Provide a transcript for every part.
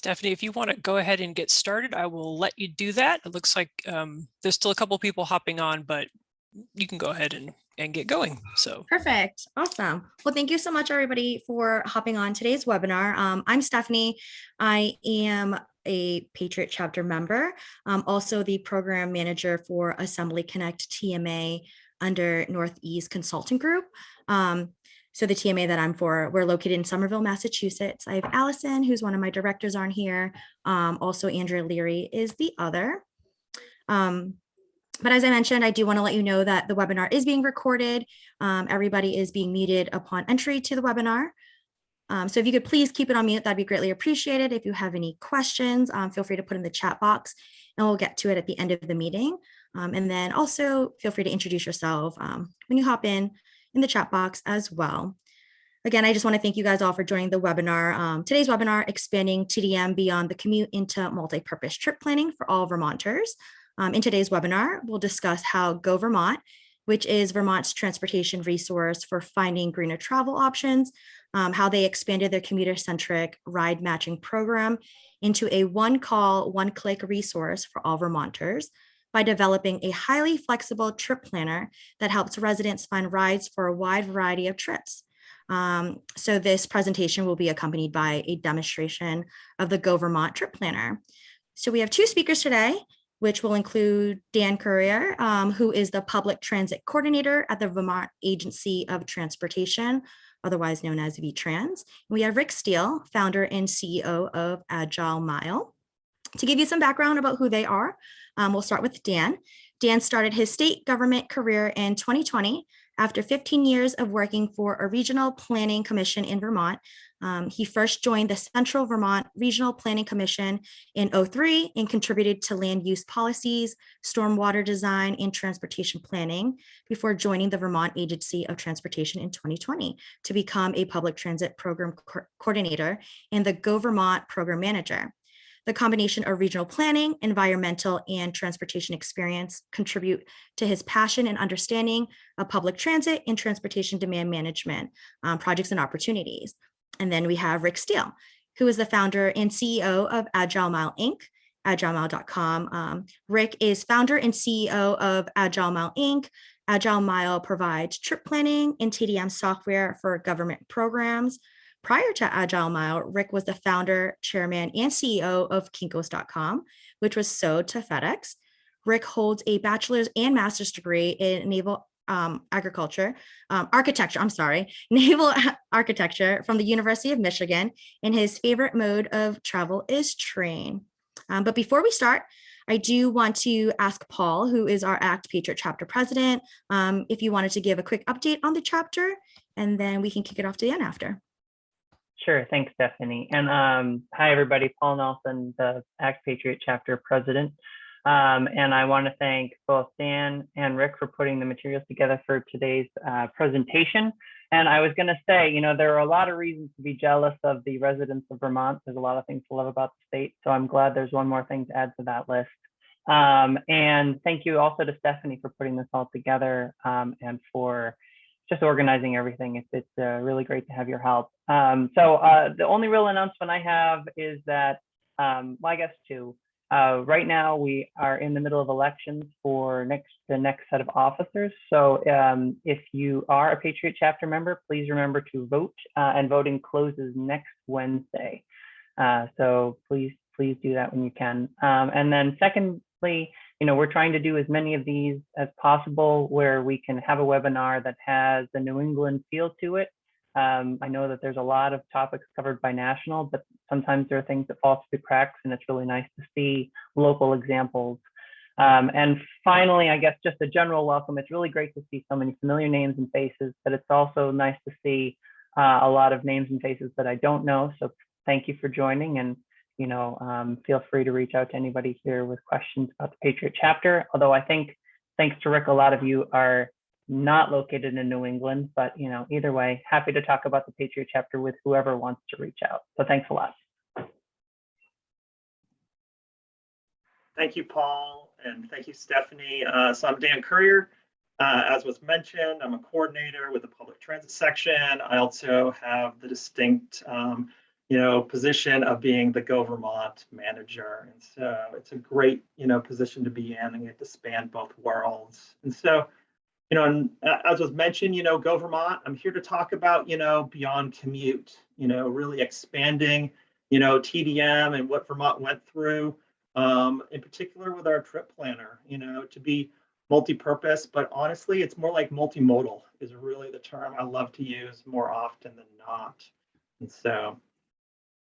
Stephanie, if you want to go ahead and get started, I will let you do that. It looks like there's still a couple people hopping on, but you can go ahead and get going. So Perfect. Awesome. Well, thank you so much, everybody, for hopping on today's webinar. I'm Stephanie. I am a Patriot chapter member, also the program manager for Assembly Connect TMA under Northeast Consulting Group. So the TMA that I'm for, we're located in Somerville, Massachusetts. I have Allison, who's one of my directors on here. Also, Andrea Leary is the other. But as I mentioned, I do want to let you know that the webinar is being recorded. Everybody is being muted upon entry to the webinar. So if you could please keep it on mute, that'd be greatly appreciated. If you have any questions, feel free to put in the chat box and we'll get to it at the end of the meeting. And then also feel free to introduce yourself when you hop in the chat box as well. Again, I just want to thank you guys all for joining the webinar. Today's webinar, Expanding TDM Beyond the Commute into Multi-Purpose Trip Planning for All Vermonters. In today's webinar, we'll discuss how Go Vermont, which is Vermont's transportation resource for finding greener travel options, how they expanded their commuter-centric ride matching program into a one-call, one-click resource for all Vermonters by developing a highly flexible trip planner that helps residents find rides for a wide variety of trips. So this presentation will be accompanied by a demonstration of the Go Vermont trip planner. So we have two speakers today, which will include Dan Courier, who is the Public Transit Coordinator at the Vermont Agency of Transportation, otherwise known as VTrans. We have Rick Steele, founder and CEO of Agile Mile. To give you some background about who they are, we'll start with Dan. Dan started his state government career in 2020 after 15 years of working for a regional planning commission in Vermont. He first joined the Central Vermont Regional Planning Commission in 2003 and contributed to land use policies, stormwater design, and transportation planning before joining the Vermont Agency of Transportation in 2020 to become a public transit program coordinator and the Go Vermont program manager. The combination of regional planning, environmental, and transportation experience contribute to his passion and understanding of public transit and transportation demand management projects and opportunities. And then we have Rick Steele, who is the founder and CEO of Agile Mile Inc., agilemile.com. Rick is founder and CEO of Agile Mile Inc. Agile Mile provides trip planning and TDM software for government programs. Prior to Agile Mile, Rick was the founder, chairman, and CEO of Kinkos.com, which was sold to FedEx. Rick holds a bachelor's and master's degree in naval architecture from the University of Michigan, and his favorite mode of travel is train. But before we start, I do want to ask Paul, who is our ACT Patriot chapter president, if you wanted to give a quick update on the chapter, and then we can kick it off to Dan after. Sure, thanks, Stephanie. And hi, everybody. Paul Nelson, the ACT Patriot chapter president. And I want to thank both Dan and Rick for putting the materials together for today's presentation. And I was going to say, you know, there are a lot of reasons to be jealous of the residents of Vermont. There's a lot of things to love about the state. So I'm glad there's one more thing to add to that list. And thank you also to Stephanie for putting this all together and for just organizing everything. It's really great to have your help. So the only real announcement I have is that, well, I guess two. Right now we are in the middle of elections for the next set of officers. So if you are a Patriot chapter member, please remember to vote, and voting closes next Wednesday. So please do that when you can. And then secondly, you know, we're trying to do as many of these as possible where we can have a webinar that has the New England feel to it. I know that there's a lot of topics covered by national, but sometimes there are things that fall through the cracks, and it's really nice to see local examples. And finally, I guess just a general welcome. It's really great to see so many familiar names and faces, but it's also nice to see a lot of names and faces that I don't know. So thank you for joining, and you know, feel free to reach out to anybody here with questions about the Patriot chapter. Although I think, thanks to Rick, a lot of you are not located in New England, but you know, either way, happy to talk about the Patriot chapter with whoever wants to reach out. So thanks a lot. Thank you, Paul, and thank you, Stephanie. So I'm Dan Courier. As was mentioned, I'm a coordinator with the public transit section. I also have the distinct position of being the Go Vermont manager. And so it's a great, position to be in and get to span both worlds. And so, and as was mentioned, Go Vermont, I'm here to talk about, beyond commute, really expanding, TDM and what Vermont went through, in particular with our trip planner, to be multi-purpose, but honestly, it's more like multimodal is really the term I love to use more often than not. And so,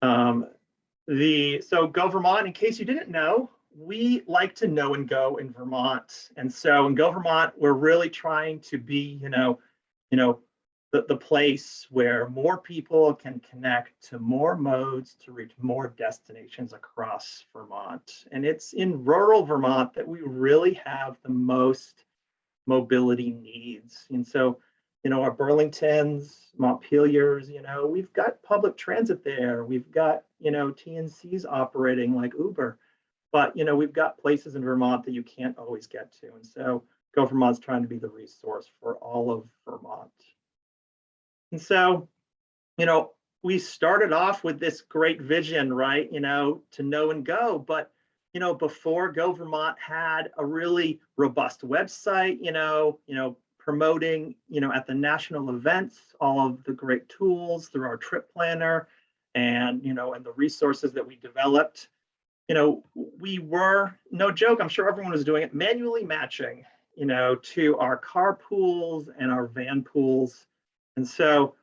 so Go Vermont, in case you didn't know, we like to know and go in Vermont. And so in Go Vermont, we're really trying to be, the place where more people can connect to more modes to reach more destinations across Vermont. And it's in rural Vermont that we really have the most mobility needs. And so, our Burlingtons, Montpeliers, we've got public transit there. We've got, TNCs operating like Uber. But, we've got places in Vermont that you can't always get to. And so Go Vermont's trying to be the resource for all of Vermont. And so, we started off with this great vision, right, to know and go. But, before Go Vermont had a really robust website, promoting, at the national events, all of the great tools through our trip planner and, and the resources that we developed. We were, no joke, I'm sure everyone was doing it, manually matching, to our car pools and our van pools. And so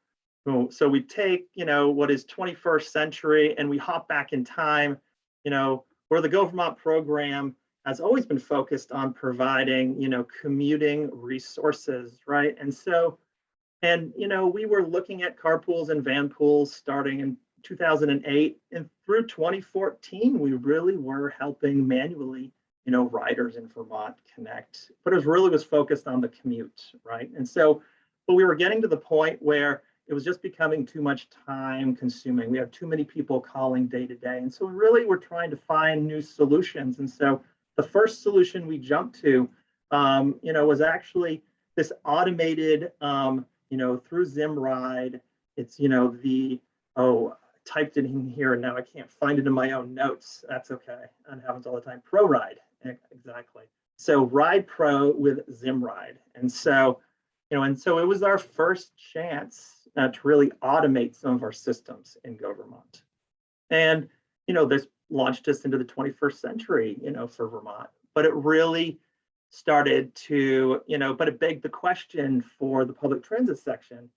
we take, what is 21st century and we hop back in time, where the Go Vermont program has always been focused on providing, commuting resources, right? And so, we were looking at carpools and van pools starting in 2008, and through 2014, we really were helping manually, riders in Vermont connect, but it was focused on the commute, right? And so, but we were getting to the point where it was just becoming too much time consuming. We have too many people calling day to day. And so we really were trying to find new solutions. And so the first solution we jumped to, was actually this automated, through Zimride. It's, typed it in here and now I can't find it in my own notes. That's okay. That happens all the time. ProRide, exactly. So Ride Pro with Zimride. And so, and so it was our first chance to really automate some of our systems in Go Vermont. And, this launched us into the 21st century, for Vermont. But it really started to, but it begged the question for the public transit section,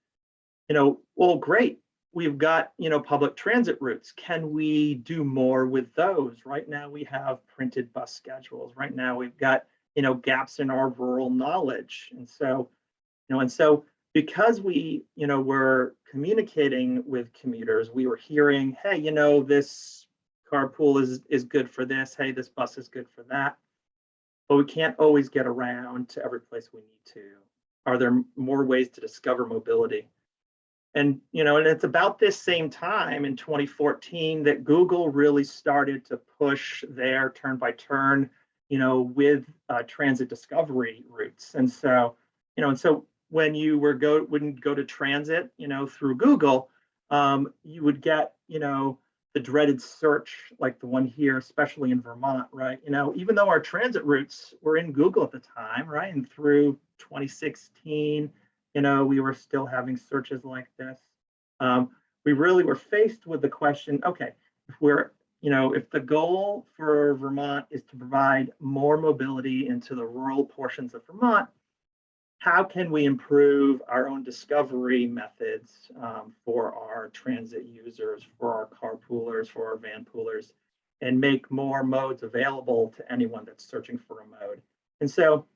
well, great. We've got, public transit routes. Can we do more with those? Right now we have printed bus schedules. Right now we've got, gaps in our rural knowledge. And so, because we, were communicating with commuters, we were hearing, hey, this carpool is good for this. Hey, this bus is good for that. But we can't always get around to every place we need to. Are there more ways to discover mobility? And, and it's about this same time in 2014 that Google really started to push their turn by turn, with transit discovery routes. And so, when you wouldn't go to transit, through Google, you would get, the dreaded search like the one here, especially in Vermont, right? Even though our transit routes were in Google at the time, right? And through 2016, we were still having searches like this. We really were faced with the question, okay, if the goal for Vermont is to provide more mobility into the rural portions of Vermont, how can we improve our own discovery methods for our transit users, for our carpoolers, for our van poolers, and make more modes available to anyone that's searching for a mode? And so,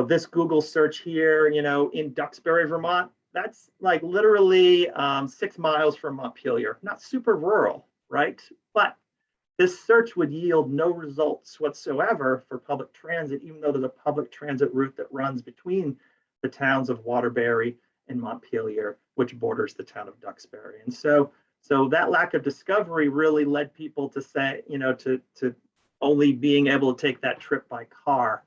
this Google search here, in Duxbury, Vermont, that's like literally 6 miles from Montpelier, not super rural, right? But this search would yield no results whatsoever for public transit, even though there's a public transit route that runs between the towns of Waterbury and Montpelier, which borders the town of Duxbury. And so that lack of discovery really led people to say, to only being able to take that trip by car,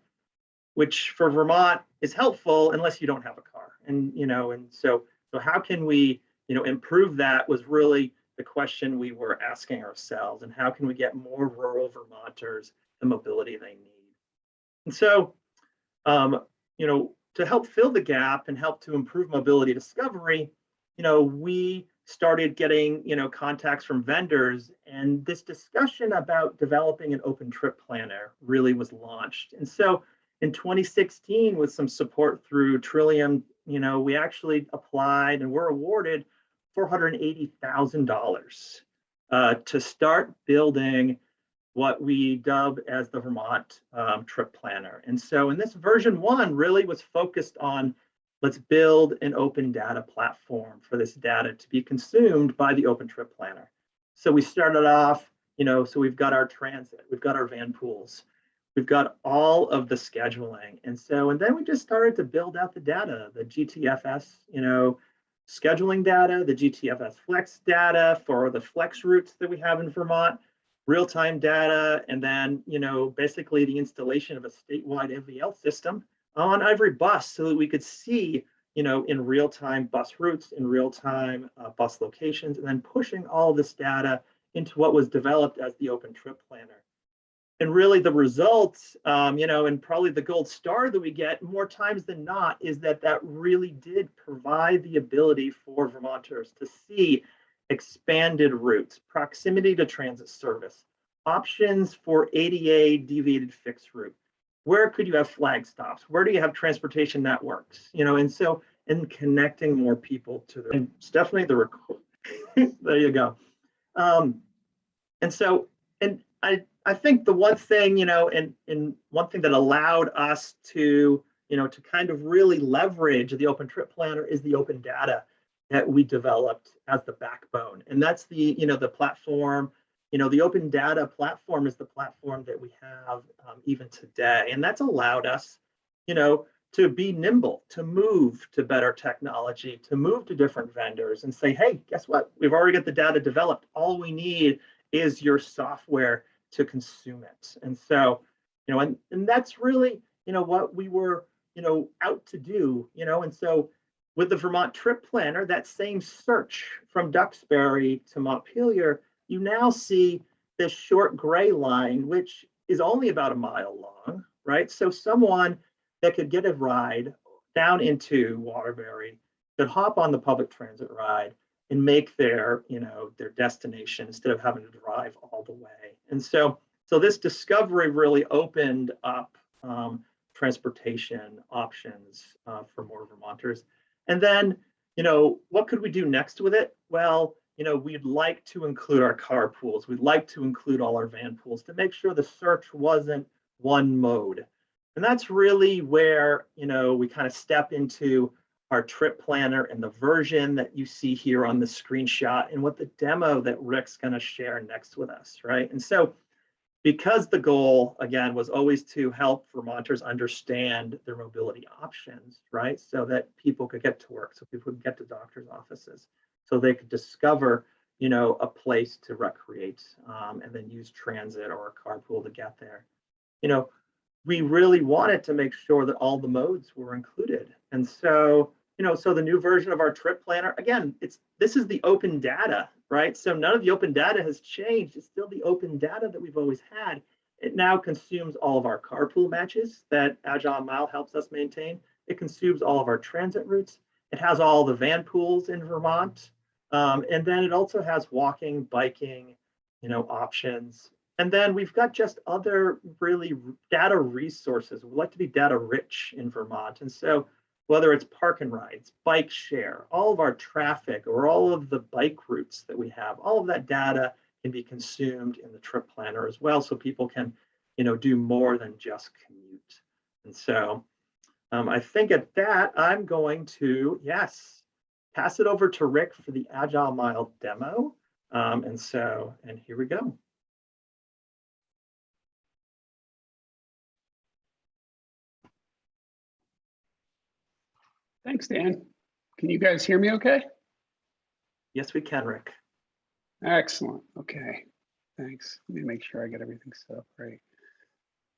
which for Vermont is helpful unless you don't have a car. And, and so how can we improve that was really the question we were asking ourselves, and how can we get more rural Vermonters the mobility they need? And so, to help fill the gap and help to improve mobility discovery, we started getting, contacts from vendors, and this discussion about developing an open trip planner really was launched. And so in 2016, with some support through Trillium, we actually applied and were awarded $480,000 to start building what we dub as the Vermont Trip Planner. And so in this version 1 really was focused on, let's build an open data platform for this data to be consumed by the Open Trip Planner. So we started off, so we've got our transit, we've got our van pools, we've got all of the scheduling. And then we just started to build out the data, the GTFS, scheduling data, the GTFS flex data for the flex routes that we have in Vermont, real-time data, and then, basically the installation of a statewide MVL system on every bus so that we could see, in real-time bus routes, in real-time bus locations, and then pushing all of this data into what was developed as the Open Trip Planner. And really the results, and probably the gold star that we get more times than not is that really did provide the ability for Vermonters to see expanded routes, proximity to transit service, options for ADA deviated fixed route. Where could you have flag stops? Where do you have transportation networks? And connecting more people to the, and Stephanie, the record. There you go. I think the one thing, and one thing that allowed us to, to kind of really leverage the Open Trip Planner is the open data that we developed as the backbone. And that's the, the platform, the open data platform is the platform that we have even today. And that's allowed us, to be nimble, to move to better technology, to move to different vendors and say, hey, guess what? We've already got the data developed. All we need is your software to consume it. And so, and that's really, what we were, out to do, and so with the Vermont Trip Planner, that same search from Duxbury to Montpelier, you now see this short gray line, which is only about a mile long, right? So someone that could get a ride down into Waterbury could hop on the public transit ride and make their, their destination instead of having to drive all the way. And so this discovery really opened up transportation options for more Vermonters. And then, what could we do next with it? Well, we'd like to include our car pools. We'd like to include all our van pools to make sure the search wasn't one mode. And that's really where, we kind of step into our trip planner and the version that you see here on the screenshot and what the demo that Rick's going to share next with us, right? And so because the goal, again, was always to help Vermonters understand their mobility options, right? So that people could get to work, so people could get to doctor's offices, so they could discover, a place to recreate and then use transit or a carpool to get there. We really wanted to make sure that all the modes were included. And so, so the new version of our trip planner, again, this is the open data, right? So none of the open data has changed. It's still the open data that we've always had. It now consumes all of our carpool matches that Agile Mile helps us maintain. It consumes all of our transit routes. It has all the van pools in Vermont. And then it also has walking, biking, options. And then we've got just other really data resources. We like to be data rich in Vermont. And so whether it's park and rides, bike share, all of our traffic or all of the bike routes that we have, all of that data can be consumed in the trip planner as well. So people can, do more than just commute. And so I think at that, I'm going to, pass it over to Rick for the Agile Mile demo. And here we go. Thanks, Dan. Can you guys hear me okay? Yes, we can, Rick. Excellent. Okay. Thanks. Let me make sure I get everything set up right.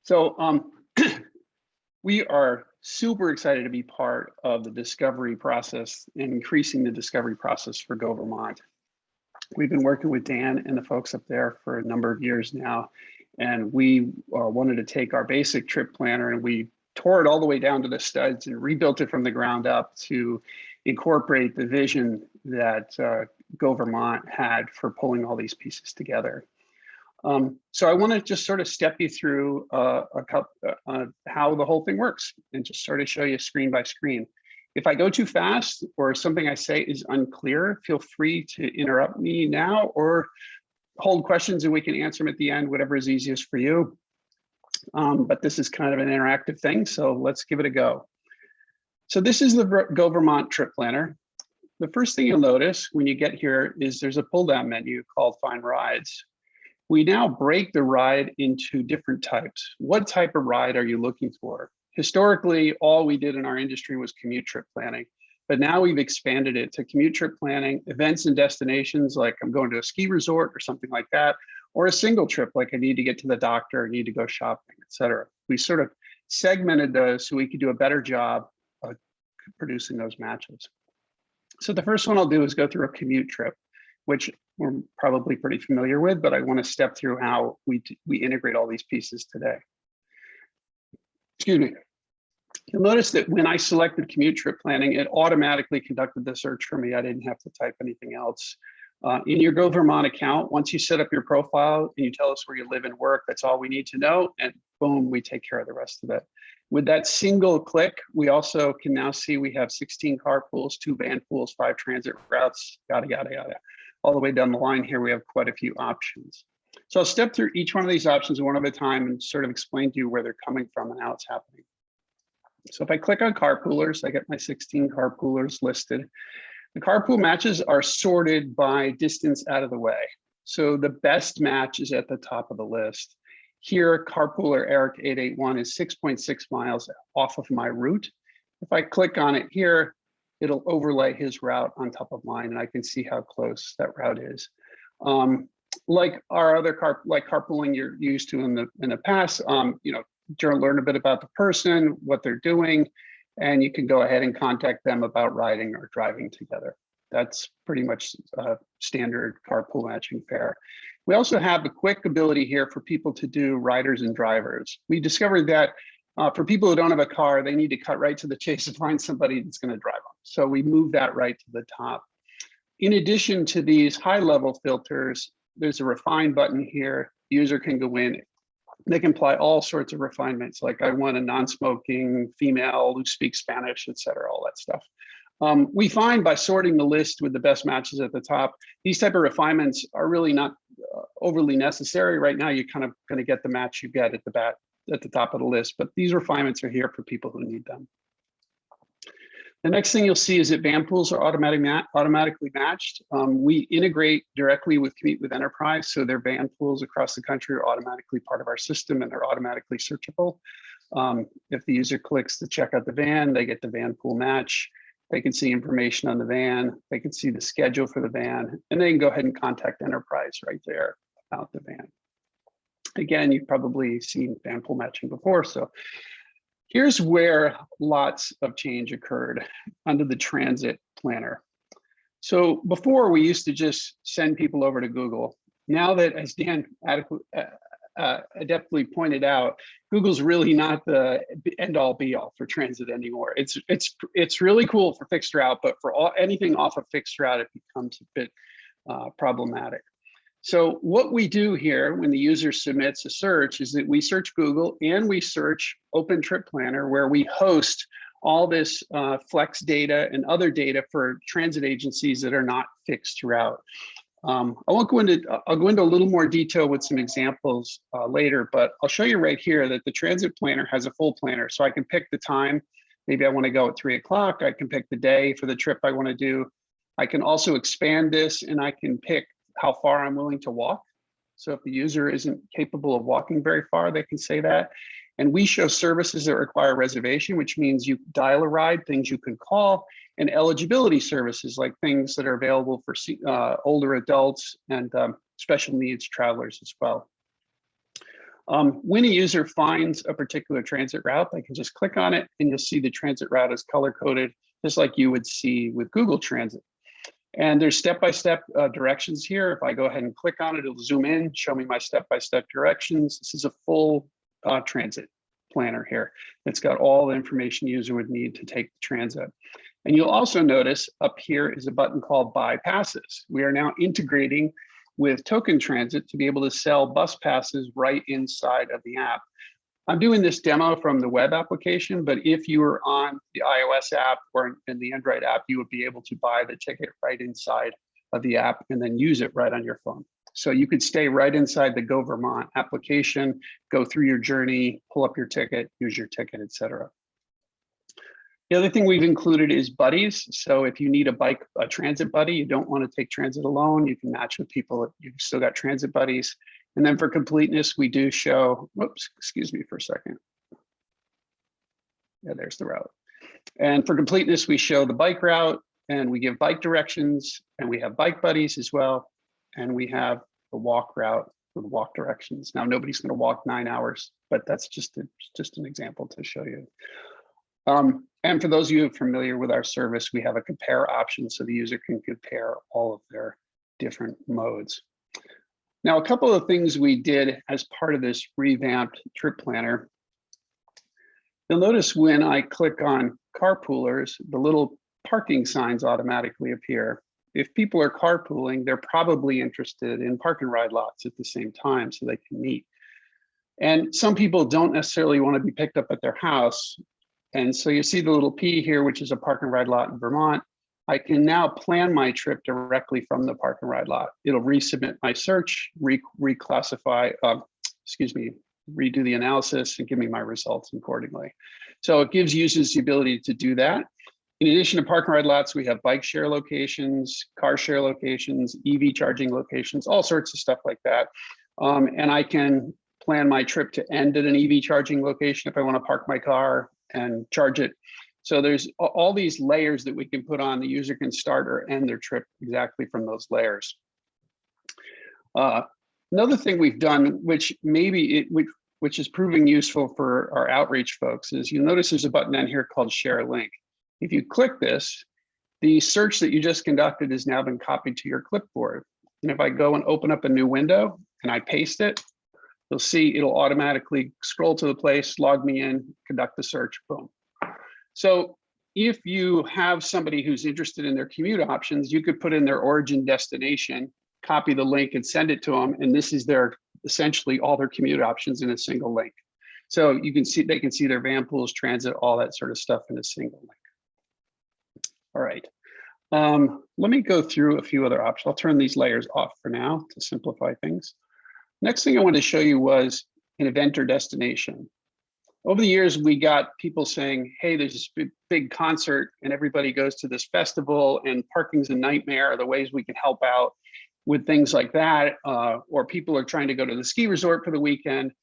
So We are super excited to be part of the discovery process and increasing the discovery process for Go Vermont. We've been working with Dan and the folks up there for a number of years now, and we wanted to take our basic trip planner and we tore it all the way down to the studs and rebuilt it from the ground up to incorporate the vision that Go Vermont had for pulling all these pieces together. So I want to just sort of step you through how the whole thing works and just sort of show you screen by screen. If I go too fast or something I say is unclear, feel free to interrupt me now or hold questions and we can answer them at the end, whatever is easiest for you. But this is kind of an interactive thing, so let's give it a go. So this is the Go Vermont trip planner. The first thing you'll notice when you get here is there's a pull down menu called Find Rides. We now break the ride into different types. What type of ride are you looking for? Historically, all we did in our industry was commute trip planning, but now we've expanded it to commute trip planning, events and destinations, like I'm going to a ski resort or something like that, or a single trip, like I need to get to the doctor, I need to go shopping, etc. We sort of segmented those so we could do a better job of producing those matches. So the first one I'll do is go through a commute trip, which we're probably pretty familiar with, but I want to step through how we integrate all these pieces today. Excuse me. You'll notice that when I selected commute trip planning, it automatically conducted the search for me. I didn't have to type anything else. In your Go Vermont account, once you set up your profile and you tell us where you live and work, that's all we need to know. And boom, we take care of the rest of it. With that single click, we also can now see we have 16 carpools, 2 van pools, 5 transit routes, yada, yada, yada. All the way down the line here, we have quite a few options. So I'll step through each one of these options one at a time and sort of explain to you where they're coming from and how it's happening. So if I click on carpoolers, I get my 16 carpoolers listed. The carpool matches are sorted by distance out of the way. So the best match is at the top of the list. Here, carpooler Eric 881 is 6.6 miles off of my route. If I click on it here, it'll overlay his route on top of mine and I can see how close that route is. Like our other carpooling you're used to in the past, you know, learn a bit about the person, what they're doing, and you can go ahead and contact them about riding or driving together. That's pretty much standard carpool matching fare. We also have the quick ability here for people to do riders and drivers. We discovered that for people who don't have a car, they need to cut right to the chase and find somebody that's going to drive them. So we move that right to the top. In addition to these high-level filters, there's a refine button here. The user can go in. They can apply all sorts of refinements, like I want a non-smoking female who speaks Spanish, et cetera, all that stuff. We find by sorting the list with the best matches at the top, these type of refinements are really not overly necessary. Right now, you're kind of going to get the match you get at the top of the list, but these refinements are here for people who need them. The next thing you'll see is that van pools are automatically matched. We integrate directly with Commute with Enterprise, so their van pools across the country are automatically part of our system and they're automatically searchable. If the user clicks to check out the van, they get the van pool match. They can see information on the van. They can see the schedule for the van, and they can go ahead and contact Enterprise right there about the van. Again, you've probably seen van pool matching before, so here's where lots of change occurred under the transit planner. So before, we used to just send people over to Google. Now that, as Dan adeptly pointed out, Google's really not the end-all be-all for transit anymore. It's really cool for fixed route, but for anything off of fixed route, it becomes a bit problematic. So what we do here when the user submits a search is that we search Google and we search Open Trip Planner, where we host all this flex data and other data for transit agencies that are not fixed route. I'll go into a little more detail with some examples later, but I'll show you right here that the transit planner has a full planner. So I can pick the time. Maybe I want to go at 3 o'clock. I can pick the day for the trip I want to do. I can also expand this and I can pick how far I'm willing to walk. So if the user isn't capable of walking very far, they can say that. And we show services that require reservation, which means you dial a ride, things you can call, and eligibility services like things that are available for older adults and special needs travelers as well. When a user finds a particular transit route, they can just click on it and you'll see the transit route is color coded, just like you would see with Google Transit. And there's step-by-step directions here. If I go ahead and click on it, it'll zoom in, show me my step-by-step directions. This is a full transit planner here. It's got all the information user would need to take the transit. And you'll also notice up here is a button called Buy Passes. We are now integrating with Token Transit to be able to sell bus passes right inside of the app. I'm doing this demo from the web application, but if you were on the iOS app or in the Android app, you would be able to buy the ticket right inside of the app and then use it right on your phone. So you could stay right inside the Go Vermont application, go through your journey, pull up your ticket, use your ticket, etc. The other thing we've included is buddies. So if you need a transit buddy, you don't want to take transit alone, you can match with people, you've still got transit buddies. And then for completeness, we do show, whoops, excuse me for a second. Yeah, there's the route. And for completeness, we show the bike route and we give bike directions and we have bike buddies as well. And we have the walk route with walk directions. Now, nobody's going to walk 9 hours, but that's just an example to show you. And for those of you familiar with our service, we have a compare option so the user can compare all of their different modes. Now, a couple of things we did as part of this revamped trip planner. You'll notice when I click on carpoolers, the little parking signs automatically appear. If people are carpooling, they're probably interested in park and ride lots at the same time so they can meet. And some people don't necessarily want to be picked up at their house. And so you see the little P here, which is a park and ride lot in Vermont. I can now plan my trip directly from the park and ride lot. It'll resubmit my search, reclassify, redo the analysis and give me my results accordingly. So it gives users the ability to do that. In addition to park and ride lots, we have bike share locations, car share locations, EV charging locations, all sorts of stuff like that. And I can plan my trip to end at an EV charging location if I want to park my car and charge it. So there's all these layers that we can put on. The user can start or end their trip exactly from those layers. Another thing we've done, which is proving useful for our outreach folks, is you'll notice there's a button down here called Share a Link. If you click this, the search that you just conducted has now been copied to your clipboard. And if I go and open up a new window and I paste it, you'll see it'll automatically scroll to the place, log me in, conduct the search, boom. So if you have somebody who's interested in their commute options, you could put in their origin destination, copy the link and send it to them. And this is essentially all their commute options in a single link. So you can see, they can see their van pools, transit, all that sort of stuff in a single link. All right, let me go through a few other options. I'll turn these layers off for now to simplify things. Next thing I wanted to show you was an event or destination. Over the years, we got people saying, hey, there's this big concert and everybody goes to this festival and parking's a nightmare. Are there ways we can help out with things like that? Or people are trying to go to the ski resort for the weekend.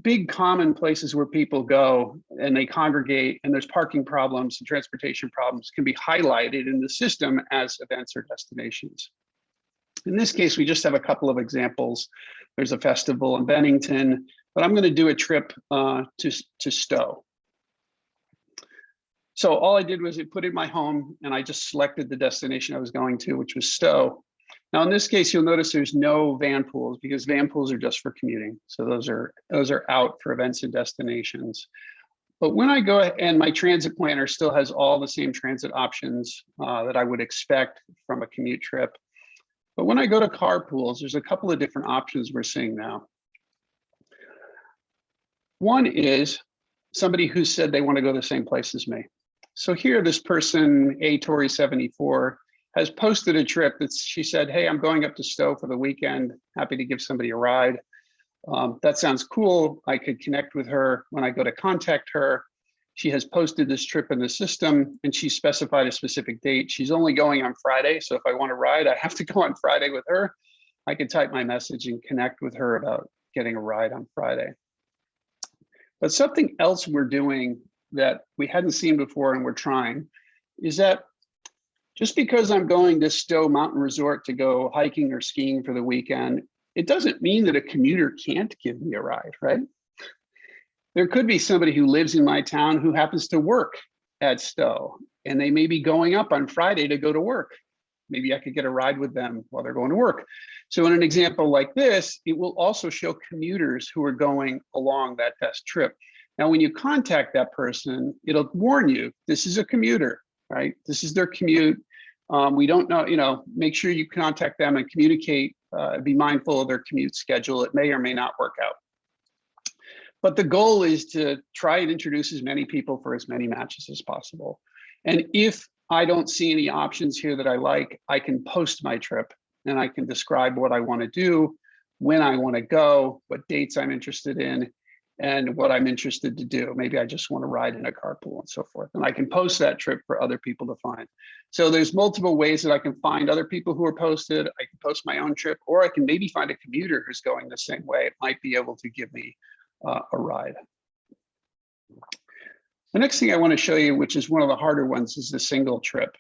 Big common places where people go and they congregate and there's parking problems and transportation problems can be highlighted in the system as events or destinations. In this case, we just have a couple of examples. There's a festival in Bennington, but I'm going to do a trip to Stowe. So all I did was I put in my home and I just selected the destination I was going to, which was Stowe. Now, in this case, you'll notice there's no van pools because van pools are just for commuting. So those are out for events and destinations. But when I go and my transit planner still has all the same transit options that I would expect from a commute trip. But when I go to carpools, there's a couple of different options we're seeing now. One is somebody who said they want to go the same place as me. So here, this person, atori74, has posted a trip that she said, hey, I'm going up to Stowe for the weekend. Happy to give somebody a ride. That sounds cool. I could connect with her when I go to contact her. She has posted this trip in the system and she specified a specific date. She's only going on Friday. So if I want to ride, I have to go on Friday with her. I can type my message and connect with her about getting a ride on Friday. But something else we're doing that we hadn't seen before and we're trying is that just because I'm going to Stowe Mountain Resort to go hiking or skiing for the weekend, it doesn't mean that a commuter can't give me a ride, right? There could be somebody who lives in my town who happens to work at Stowe, and they may be going up on Friday to go to work. Maybe I could get a ride with them while they're going to work. So in an example like this, it will also show commuters who are going along that best trip. Now, when you contact that person, it'll warn you, this is a commuter, right? This is their commute. We don't know, make sure you contact them and communicate, be mindful of their commute schedule. It may or may not work out. But the goal is to try and introduce as many people for as many matches as possible. And if I don't see any options here that I like, I can post my trip and I can describe what I want to do, when I want to go, what dates I'm interested in, and what I'm interested to do. Maybe I just want to ride in a carpool and so forth. And I can post that trip for other people to find. So there's multiple ways that I can find other people who are posted. I can post my own trip, or I can maybe find a commuter who's going the same way. It might be able to give me a ride. The next thing I want to show you, which is one of the harder ones, is the single trip.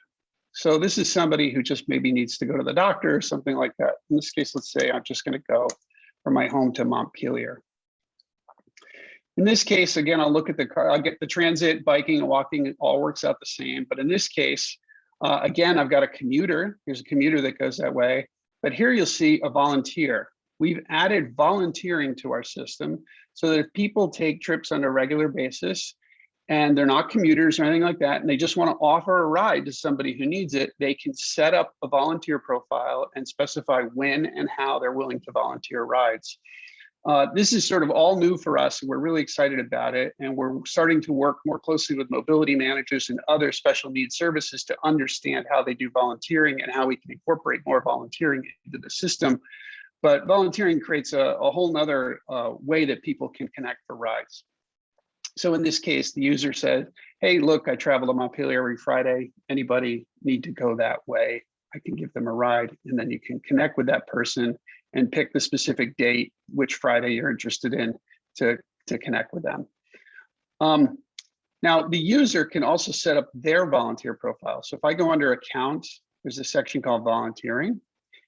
So this is somebody who just maybe needs to go to the doctor or something like that. In this case, let's say I'm just going to go from my home to Montpelier. In this case, again, I'll look at the car, I'll get the transit, biking, and walking, it all works out the same. But in this case, again, I've got a commuter. Here's a commuter that goes that way. But here you'll see a volunteer. We've added volunteering to our system so that if people take trips on a regular basis and they're not commuters or anything like that, and they just want to offer a ride to somebody who needs it, they can set up a volunteer profile and specify when and how they're willing to volunteer rides. This is sort of all new for us, and we're really excited about it. And we're starting to work more closely with mobility managers and other special needs services to understand how they do volunteering and how we can incorporate more volunteering into the system. But volunteering creates a whole nother way that people can connect for rides. So in this case, the user said, hey, look, I travel to Montpelier every Friday. Anybody need to go that way? I can give them a ride. And then you can connect with that person and pick the specific date, which Friday you're interested in to connect with them. Now, the user can also set up their volunteer profile. So if I go under account, there's a section called volunteering.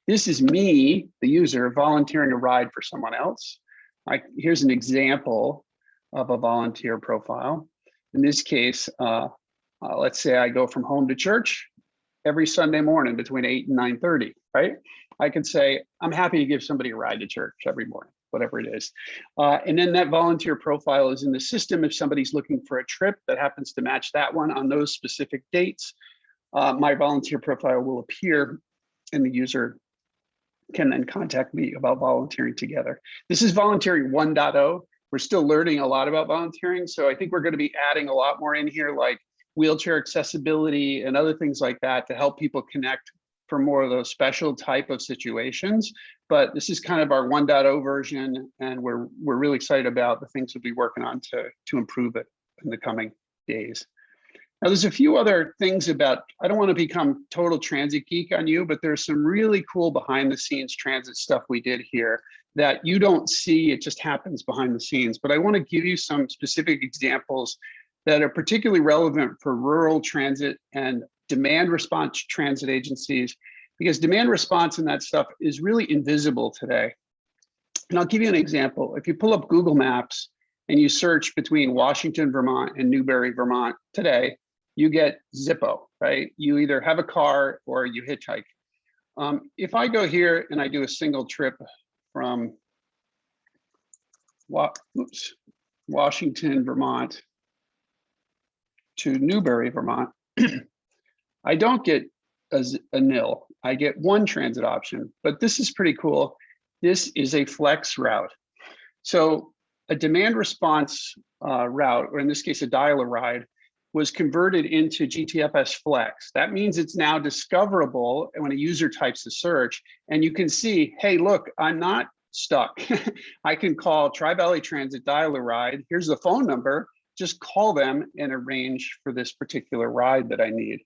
This is me, the user, volunteering a ride for someone else. Here's an example of a volunteer profile. In this case, let's say I go from home to church every Sunday morning between 8 and 9:30, right? I could say, I'm happy to give somebody a ride to church every morning, whatever it is. And then that volunteer profile is in the system. If somebody's looking for a trip that happens to match that one on those specific dates, my volunteer profile will appear and the user can then contact me about volunteering together. This is volunteering 1.0. We're still learning a lot about volunteering. So I think we're going to be adding a lot more in here, like wheelchair accessibility and other things like that to help people connect for more of those special type of situations. But this is kind of our 1.0 version, and we're really excited about the things we'll be working on to improve it in the coming days. Now, there's a few other things about, I don't want to become total transit geek on you, but there's some really cool behind the scenes transit stuff we did here that you don't see, it just happens behind the scenes. But I want to give you some specific examples that are particularly relevant for rural transit and demand response transit agencies, because demand response and that stuff is really invisible today. And I'll give you an example. If you pull up Google Maps and you search between Washington, Vermont and Newberry, Vermont today, you get Zippo, right? You either have a car or you hitchhike. If I go here and I do a single trip from Washington, Vermont to Newberry, Vermont, I don't get a nil. I get one transit option, but this is pretty cool. This is a flex route. So a demand response route, or in this case, a dial-a-ride, was converted into GTFS Flex. That means it's now discoverable when a user types a search, and you can see, hey, look, I'm not stuck. I can call Tri-Valley Transit Dial-a-Ride. Here's the phone number. Just call them and arrange for this particular ride that I need.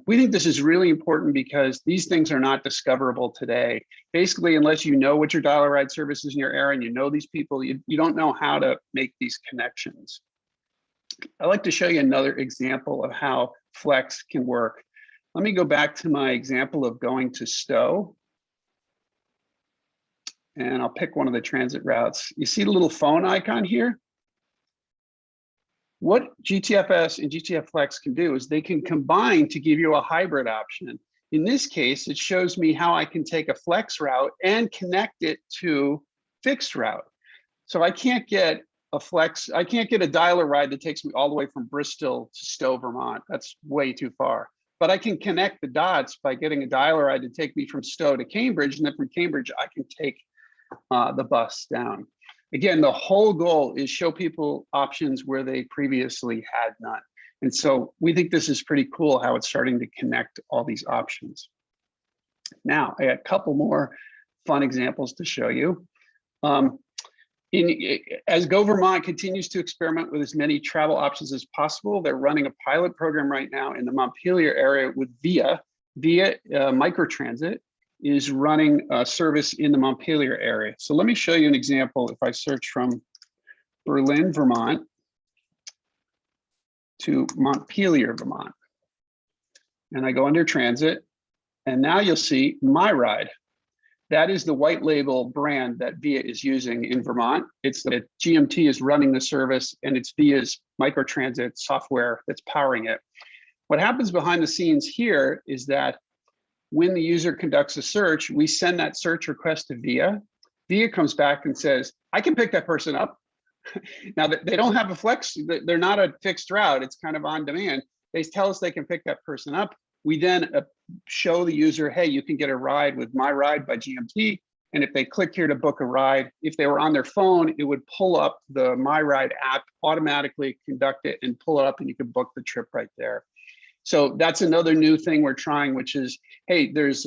We think this is really important because these things are not discoverable today. Basically, unless you know what your dial-a-ride service is in your area and you know these people, you don't know how to make these connections. I'd like to show you another example of how Flex can work. Let me go back to my example of going to Stowe. and I'll pick one of the transit routes. You see the little phone icon here? What GTFS and GTF Flex can do is they can combine to give you a hybrid option. In this case, it shows me how I can take a flex route and connect it to fixed route. So I can't get a dialer ride that takes me all the way from Bristol to Stowe, Vermont. That's way too far. But I can connect the dots by getting a dialer ride to take me from Stowe to Cambridge, and then from Cambridge, I can take the bus down. Again, the whole goal is show people options where they previously had none. And so we think this is pretty cool how it's starting to connect all these options. Now, I got a couple more fun examples to show you. As Go Vermont continues to experiment with as many travel options as possible, they're running a pilot program right now in the Montpelier area with VIA. VIA Microtransit is running a service in the Montpelier area. So let me show you an example. If I search from Berlin, Vermont to Montpelier, Vermont, and I go under transit, and now you'll see My Ride. That is the white label brand that VIA is using in Vermont. It's that GMT is running the service, and it's VIA's microtransit software that's powering it. What happens behind the scenes here is that when the user conducts a search, we send that search request to VIA. VIA comes back and says, I can pick that person up. Now, they don't have a flex, they're not a fixed route, it's kind of on demand. They tell us they can pick that person up. We then show the user, hey, you can get a ride with My Ride by GMT. And if they click here to book a ride, if they were on their phone, it would pull up the My Ride app, automatically conduct it and pull it up, and you can book the trip right there. So that's another new thing we're trying, which is, hey, there's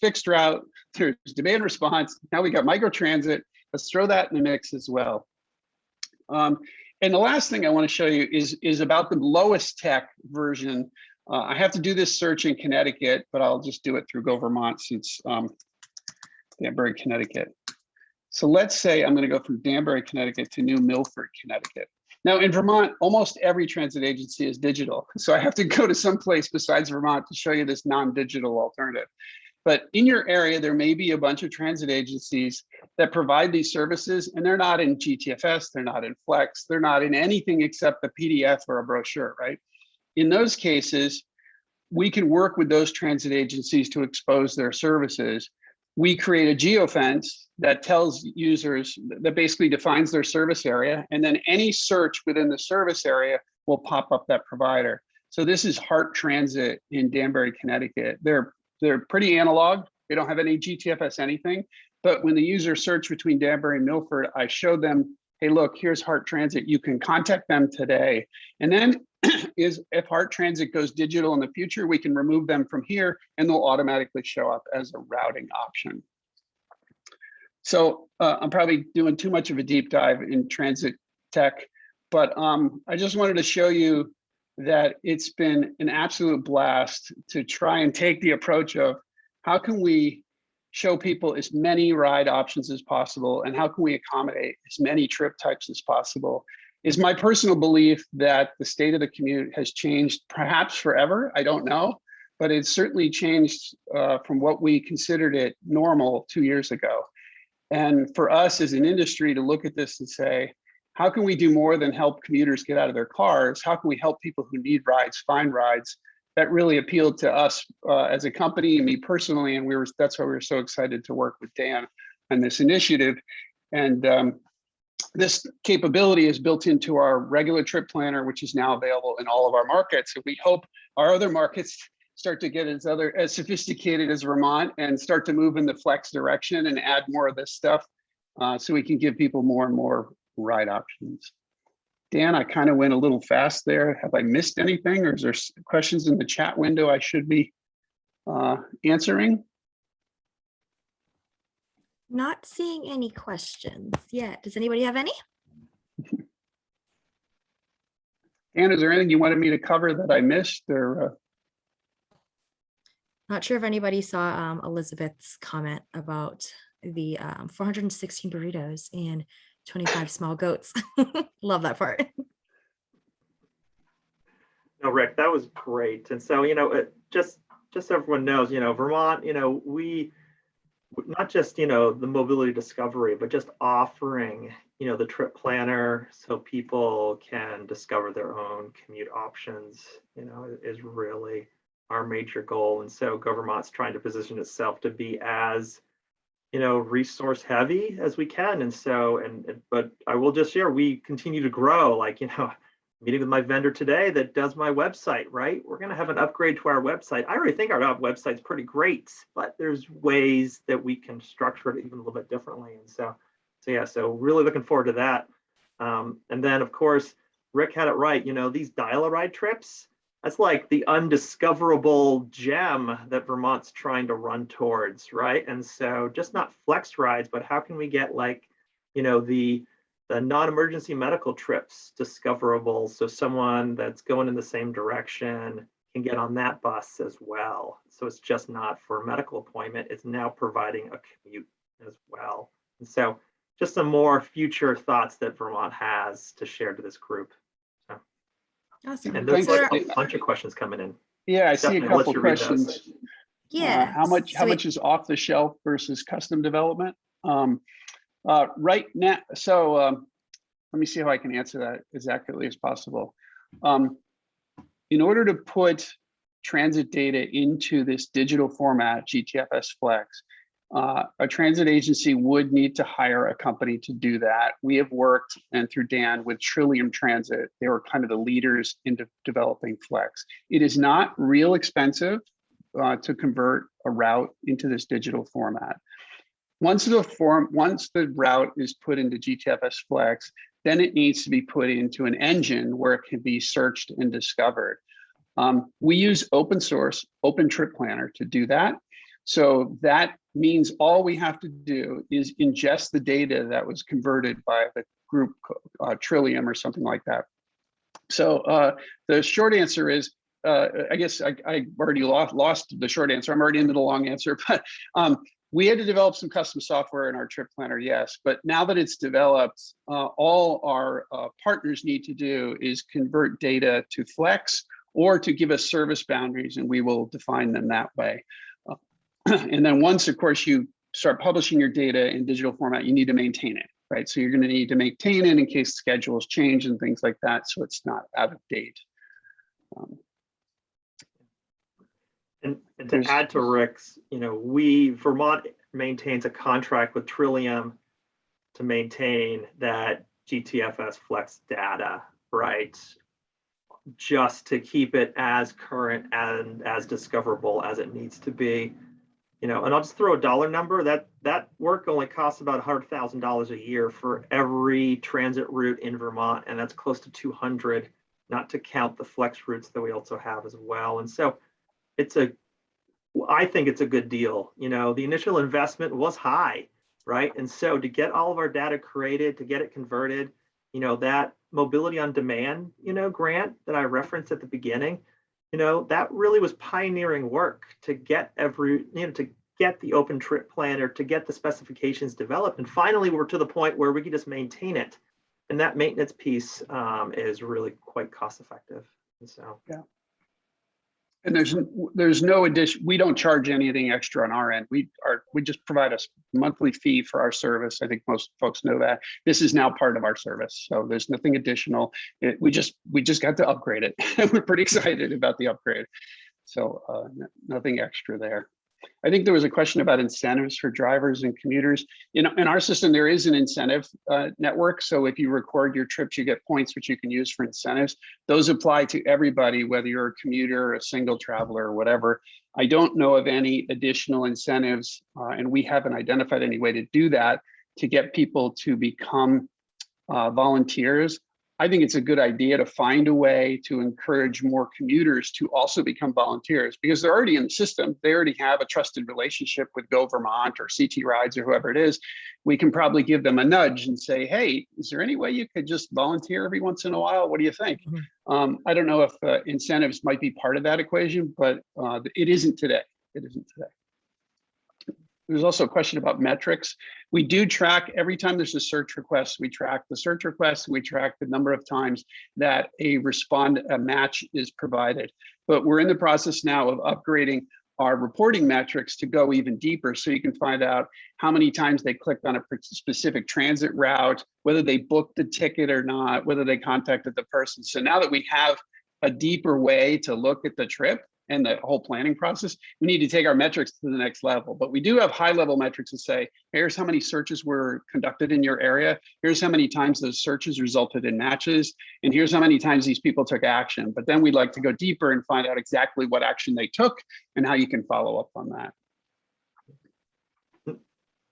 fixed route, there's demand response. Now we got microtransit. Let's throw that in the mix as well. And the last thing I want to show you is about the lowest tech version. I have to do this search in Connecticut, but I'll just do it through Go Vermont since Danbury, Connecticut. So let's say I'm going to go from Danbury, Connecticut to New Milford, Connecticut. Now in Vermont, almost every transit agency is digital. So I have to go to some place besides Vermont to show you this non-digital alternative. But in your area, there may be a bunch of transit agencies that provide these services, and they're not in GTFS, they're not in Flex, they're not in anything except a PDF or a brochure, right? In those cases, we can work with those transit agencies to expose their services. We create a geofence that tells users, that basically defines their service area, and then any search within the service area will pop up that provider. So this is Hart Transit in Danbury, Connecticut. They're pretty analog. They don't have any GTFS anything, but when the user search between Danbury and Milford, I show them, hey, look, here's Hart Transit. You can contact them today. And then if Hart Transit goes digital in the future, we can remove them from here and they'll automatically show up as a routing option. So I'm probably doing too much of a deep dive in transit tech, but I just wanted to show you that it's been an absolute blast to try and take the approach of how can we show people as many ride options as possible and how can we accommodate as many trip types as possible. Is my personal belief that the state of the commute has changed perhaps forever, I don't know, but it's certainly changed from what we considered it normal 2 years ago. And for us as an industry to look at this and say, how can we do more than help commuters get out of their cars? How can we help people who need rides find rides? That really appealed to us as a company and me personally, and that's why we were so excited to work with Dan on this initiative. And this capability is built into our regular trip planner, which is now available in all of our markets. And we hope our other markets start to get as sophisticated as Vermont and start to move in the Flex direction and add more of this stuff so we can give people more and more ride options. Dan, I kind of went a little fast there. Have I missed anything, or is there questions in the chat window I should be answering? Not seeing any questions yet. Does anybody have any? Dan, is there anything you wanted me to cover that I missed, or? Not sure if anybody saw Elizabeth's comment about the 416 burritos and 25 small goats. Love that part. No, Rick, that was great. And so, just so everyone knows, Vermont, we not just, you know, the mobility discovery, but just offering, you know, the trip planner so people can discover their own commute options, you know, is really our major goal. And so Vermont's trying to position itself to be as, you know, resource heavy as we can. And so, but I will just share, we continue to grow, like, you know, meeting with my vendor today that does my website, right? We're going to have an upgrade to our website. I already think our website's pretty great, but there's ways that we can structure it even a little bit differently. And so yeah, so really looking forward to that. And then of course, Rick had it right. You know, these dial-a-ride trips, that's like the undiscoverable gem that Vermont's trying to run towards, right? And so just not flex rides, but how can we get, like, you know, the non-emergency medical trips discoverable, so someone that's going in the same direction can get on that bus as well. So it's just not for a medical appointment, it's now providing a commute as well. And so just some more future thoughts that Vermont has to share to this group. So, Awesome. and there's So like there- a bunch of questions coming in. Yeah, I see a Definitely, I'll let couple you read those. questions. yeah. How much is off the shelf versus custom development? Right now, so let me see how I can answer that as accurately as possible. In order to put transit data into this digital format, GTFS Flex, a transit agency would need to hire a company to do that. We have worked, and through Dan, with Trillium Transit. They were kind of the leaders into developing Flex. It is not real expensive to convert a route into this digital format. Once the route is put into GTFS Flex, then it needs to be put into an engine where it can be searched and discovered. We use open source, Open Trip Planner to do that. So that means all we have to do is ingest the data that was converted by the group Trillium or something like that. So the short answer is, I guess I already lost the short answer. I'm already into the long answer, but we had to develop some custom software in our trip planner, yes. But now that it's developed, all our partners need to do is convert data to Flex or to give us service boundaries, and we will define them that way. And then once, of course, you start publishing your data in digital format, you need to maintain it, right? So you're going to need to maintain it in case schedules change and things like that, so it's not out of date. And to add to Rick's, you know, Vermont maintains a contract with Trillium to maintain that GTFS Flex data, right? Just to keep it as current and as discoverable as it needs to be. You know, and I'll just throw a dollar number. That work only costs about $100,000 a year for every transit route in Vermont, and that's close to 200, not to count the flex routes that we also have as well. And so I think it's a good deal. You know, the initial investment was high, right? And so to get all of our data created, to get it converted, you know, that mobility on demand, you know, grant that I referenced at the beginning, you know, that really was pioneering work to get to get the Open Trip Planner, to get the specifications developed. And finally, we're to the point where we can just maintain it. And that maintenance piece is really quite cost effective. And so, yeah. And there's no addition. We don't charge anything extra on our end. We just provide a monthly fee for our service. I think most folks know that. This is now part of our service, so there's nothing additional. We just got to upgrade it. We're pretty excited about the upgrade. So nothing extra there. I think there was a question about incentives for drivers and commuters. In our system, there is an incentive network. So if you record your trips, you get points which you can use for incentives. Those apply to everybody, whether you're a commuter, a single traveler, or whatever. I don't know of any additional incentives, and we haven't identified any way to do that to get people to become volunteers. I think it's a good idea to find a way to encourage more commuters to also become volunteers, because they're already in the system. They already have a trusted relationship with Go Vermont or CT Rides or whoever it is. We can probably give them a nudge and say, hey, is there any way you could just volunteer every once in a while? What do you think? Mm-hmm. I don't know if incentives might be part of that equation, but it isn't today. It isn't today. There's also a question about metrics. We do track every time there's a search request. We track the search request. We track the number of times that a match is provided. But we're in the process now of upgrading our reporting metrics to go even deeper, so you can find out how many times they clicked on a specific transit route, whether they booked the ticket or not, whether they contacted the person. So now that we have a deeper way to look at the trip and the whole planning process, we need to take our metrics to the next level. But we do have high level metrics to say, here's how many searches were conducted in your area. Here's how many times those searches resulted in matches. And here's how many times these people took action. But then we'd like to go deeper and find out exactly what action they took and how you can follow up on that.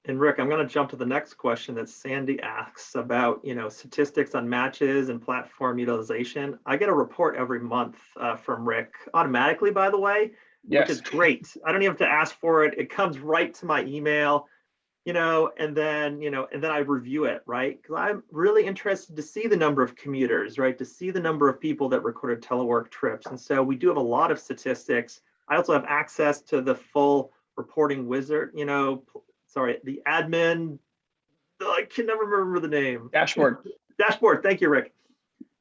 And Rick, I'm going to jump to the next question that Sandy asks about, statistics on matches and platform utilization. I get a report every month from Rick automatically, by the way, Yes. which is great. I don't even have to ask for it. It comes right to my email, and then I review it, right? Because I'm really interested to see the number of commuters, right? To see the number of people that recorded telework trips. And so we do have a lot of statistics. I also have access to the full reporting wizard, the admin, I can never remember the name. Dashboard. Dashboard, thank you, Rick.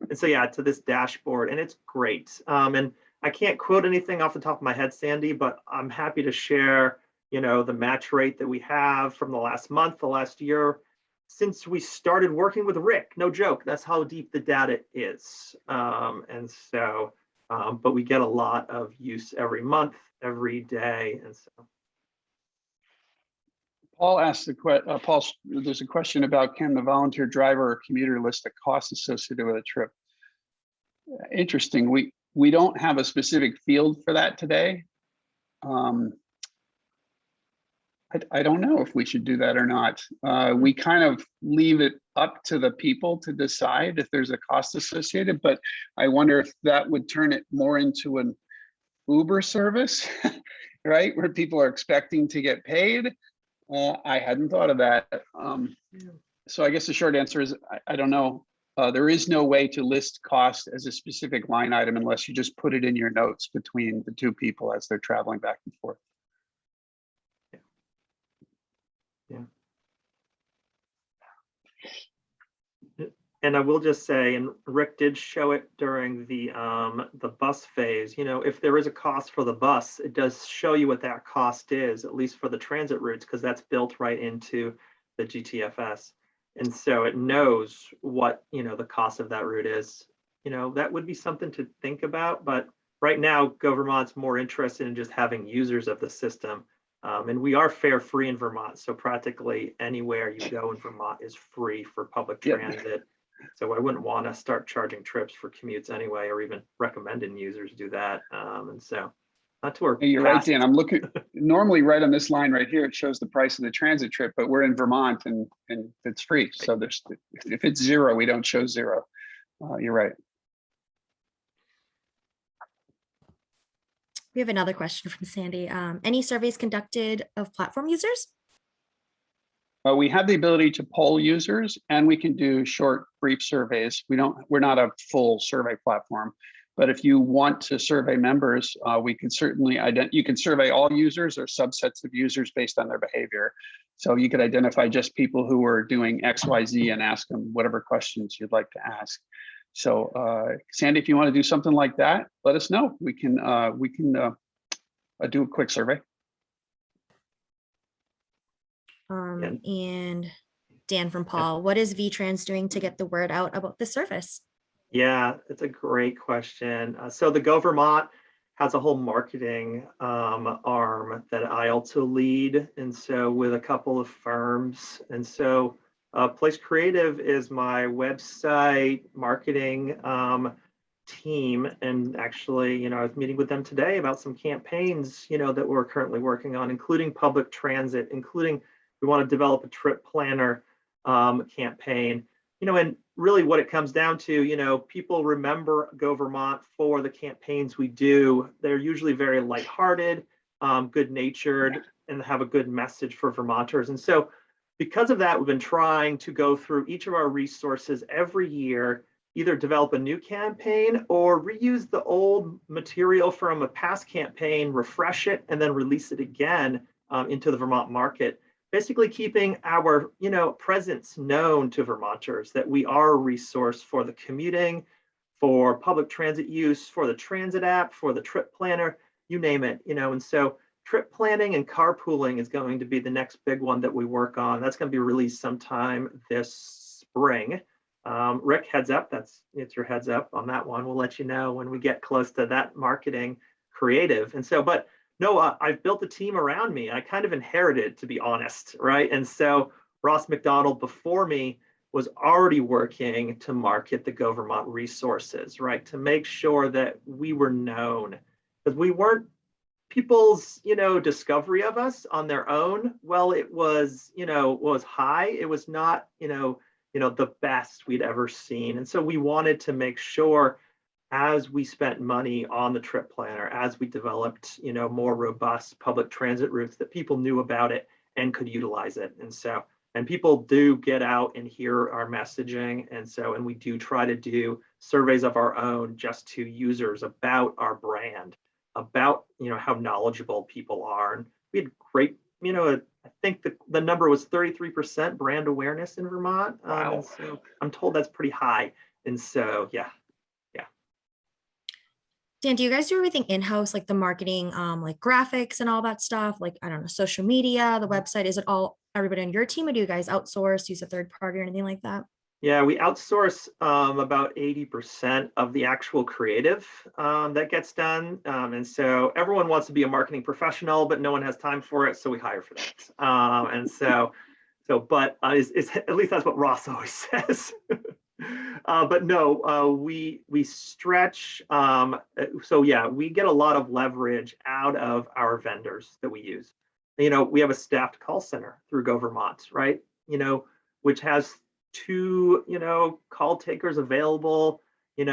And so yeah, to this dashboard, and it's great. And I can't quote anything off the top of my head, Sandy, but I'm happy to share, the match rate that we have from the last month, the last year, since we started working with Rick. No joke, that's how deep the data is. But we get a lot of use every month, every day, and so. Paul asked Paul, there's a question about, can the volunteer driver or commuter list the costs associated with a trip? Interesting. We don't have a specific field for that today. I don't know if we should do that or not. We kind of leave it up to the people to decide if there's a cost associated, but I wonder if that would turn it more into an Uber service, right? Where people are expecting to get paid. I hadn't thought of that. So I guess the short answer is, I don't know. There is no way to list cost as a specific line item unless you just put it in your notes between the two people as they're traveling back and forth. Yeah. And I will just say, and Rick did show it during the bus phase, if there is a cost for the bus, it does show you what that cost is, at least for the transit routes, because that's built right into the GTFS. And so it knows what, the cost of that route is. That would be something to think about. But right now, GoVermont's more interested in just having users of the system. And we are fare free in Vermont. So practically anywhere you go in Vermont is free for public transit. So I wouldn't want to start charging trips for commutes anyway, or even recommending users do that. And so not to our Hey, you're right, Dan. I'm looking normally right on this line right here. It shows the price of the transit trip, but we're in Vermont and it's free. So there's, if it's zero, we don't show zero. You're right. We have another question from Sandy. Any surveys conducted of platform users? We have the ability to poll users, and we can do short, brief surveys. We're not a full survey platform, but if you want to survey members, we can certainly you can survey all users or subsets of users based on their behavior. So you could identify just people who are doing X, Y, Z and ask them whatever questions you'd like to ask. So Sandy, if you want to do something like that, let us know. We can do a quick survey. And Dan from Paul, what is VTrans doing to get the word out about this service? Yeah, it's a great question. So the GoVermont has a whole marketing arm that I also lead. And so with a couple of firms. And so Place Creative is my website marketing team. And actually, I was meeting with them today about some campaigns, that we're currently working on, including public transit, including we want to develop a trip planner campaign, and really what it comes down to, people remember GoVermont for the campaigns we do. They're usually very lighthearted, good-natured, and have a good message for Vermonters. And so because of that, we've been trying to go through each of our resources every year, either develop a new campaign or reuse the old material from a past campaign, refresh it, and then release it again into the Vermont market. Basically keeping our, presence known to Vermonters, that we are a resource for the commuting, for public transit use, for the transit app, for the trip planner, you name it, and so trip planning and carpooling is going to be the next big one that we work on. That's going to be released sometime this spring. Rick, heads up, it's your heads up on that one. We'll let you know when we get close to that marketing creative. And so, but no, I've built a team around me. I kind of inherited, to be honest, right? And so Ross McDonald before me was already working to market the Go Vermont resources, right? To make sure that we were known, because we weren't people's, discovery of us on their own. Well, it was, was high. It was not, the best we'd ever seen. And so we wanted to make sure as we spent money on the trip planner, as we developed, more robust public transit routes, that people knew about it and could utilize it. And so, and people do get out and hear our messaging. And so, and we do try to do surveys of our own just to users about our brand, about, how knowledgeable people are. And we had great, I think the number was 33% brand awareness in Vermont. Wow. And so I'm told that's pretty high. And so, yeah. Dan, do you guys do everything in-house, like the marketing, like graphics and all that stuff? Like, I don't know, social media, the website, is it all everybody on your team, or do you guys outsource, use a third party or anything like that? Yeah, we outsource about 80% of the actual creative that gets done. And so everyone wants to be a marketing professional, but no one has time for it. So we hire for that. And so, but at least that's what Ross always says. But no, we stretch. So yeah, we get a lot of leverage out of our vendors that we use. We have a staffed call center through Go Vermont, right? Which has 2, call takers available, 10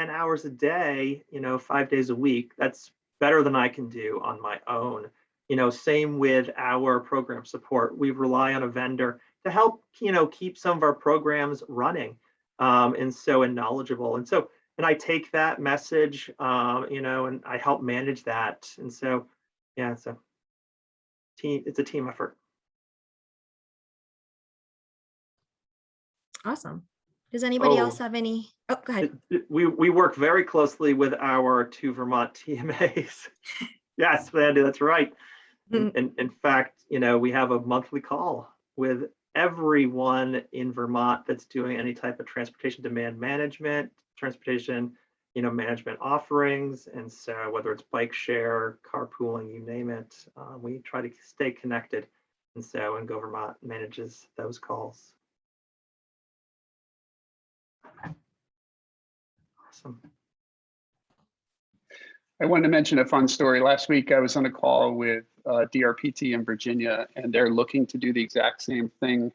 hours a day, 5 days a week. That's better than I can do on my own. Same with our program support. We rely on a vendor to help, keep some of our programs running, and knowledgeable. And so, and I take that message, and I help manage that. And so, yeah, it's a team effort. Awesome. Does anybody else have any? Oh, go ahead. We work very closely with our 2 Vermont TMAs. Yes, Andy, that's right. And in fact, we have a monthly call with everyone in Vermont that's doing any type of transportation demand management, transportation, management offerings. And so whether it's bike share, carpooling, you name it, we try to stay connected. And so, and Go Vermont manages those calls. Awesome. I wanted to mention a fun story. Last week, I was on a call with DRPT in Virginia, and they're looking to do the exact same thing.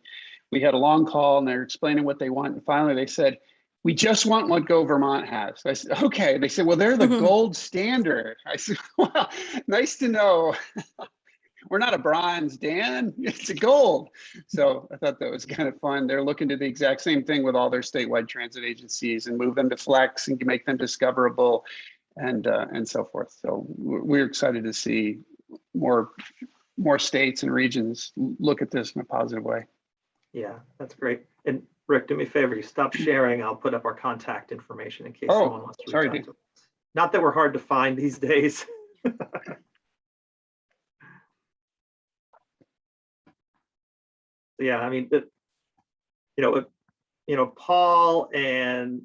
We had a long call, and they're explaining what they want. And finally, they said, "We just want what Go Vermont has." I said, "Okay." They said, "Well, they're the gold standard." I said, "Well, nice to know. We're not a bronze, Dan. It's a gold." So I thought that was kind of fun. They're looking to do the exact same thing with all their statewide transit agencies and move them to flex and make them discoverable, and so forth. So we're excited to see more states and regions look at this in a positive way. Yeah, that's great. And Rick, do me a favor, you stop sharing. I'll put up our contact information in case someone wants to reach out to us. Not that we're hard to find these days. Yeah, I mean, Paul and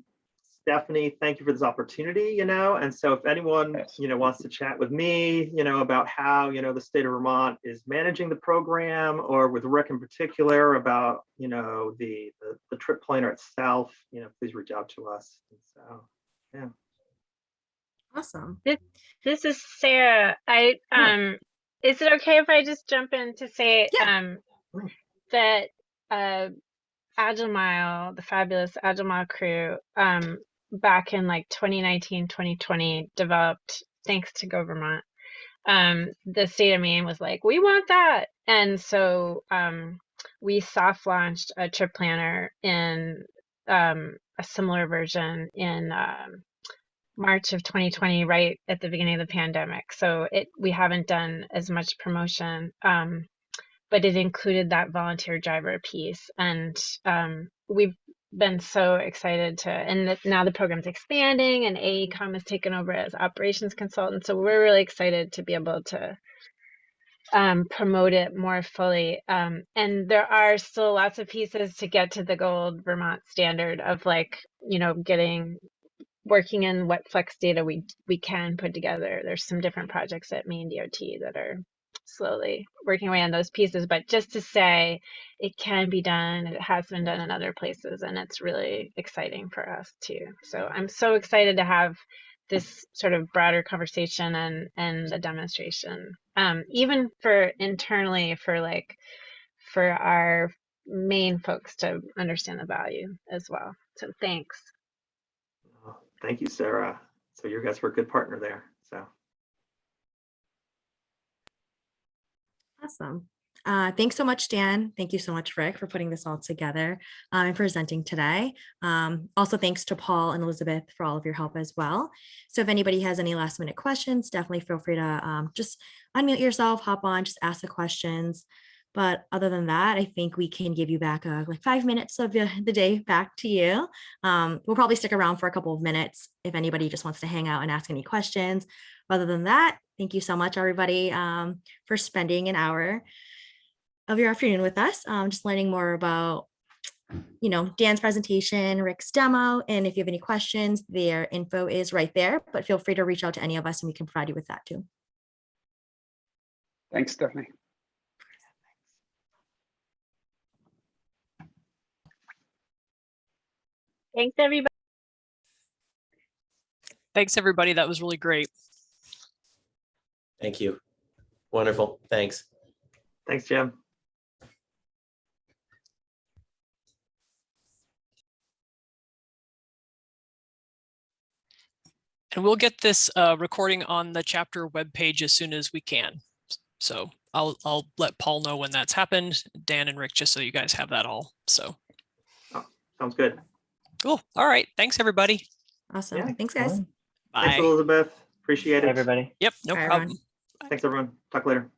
Stephanie, thank you for this opportunity, and so if anyone, wants to chat with me, about how, the state of Vermont is managing the program, or with Rick in particular about, the trip planner itself, please reach out to us. And so, yeah. Awesome. This is Sarah. Is it okay if I just jump in to say that Agile Mile, the fabulous Agile Mile crew, back in like 2019, 2020, developed, thanks to Go Vermont, the state of Maine was like, we want that. And so we soft launched a trip planner in a similar version in March of 2020, right at the beginning of the pandemic. So we haven't done as much promotion, but it included that volunteer driver piece. And we've been so excited and now the program's expanding, and AECOM has taken over as operations consultant. So we're really excited to be able to promote it more fully. And there are still lots of pieces to get to the gold Vermont standard of like, you know, working in what flex data we can put together. There's some different projects at Maine DOT that are slowly working away on those pieces, but just to say it can be done, it has been done in other places, and it's really exciting for us too. So I'm so excited to have this sort of broader conversation and the demonstration, even for internally for our main folks to understand the value as well. So thanks. Thank you, Sarah. So you guys were a good partner there. So. Awesome. Thanks so much, Dan. Thank you so much, Rick, for putting this all together and presenting today. Also, thanks to Paul and Elizabeth for all of your help as well. So if anybody has any last minute questions, definitely feel free to just unmute yourself, hop on, just ask the questions. But other than that, I think we can give you back like 5 minutes of the day back to you. We'll probably stick around for a couple of minutes if anybody just wants to hang out and ask any questions. Other than that, thank you so much, everybody, for spending an hour of your afternoon with us, just learning more about, you know, Dan's presentation, Rick's demo, and if you have any questions, their info is right there, but feel free to reach out to any of us and we can provide you with that too. Thanks, Stephanie. Thanks, everybody. Thanks, everybody. That was really great. Thank you. Wonderful. Thanks. Thanks, Jim. And we'll get this recording on the chapter webpage as soon as we can. So I'll let Paul know when that's happened, Dan and Rick, just so you guys have that all. So. Oh, sounds good. Cool. All right. Thanks, everybody. Awesome. Yeah, Thanks, guys. Bye. Thanks, Elizabeth. Appreciate it. Everybody. Yep. No Bye, problem. everyone. Thanks, everyone. Talk later.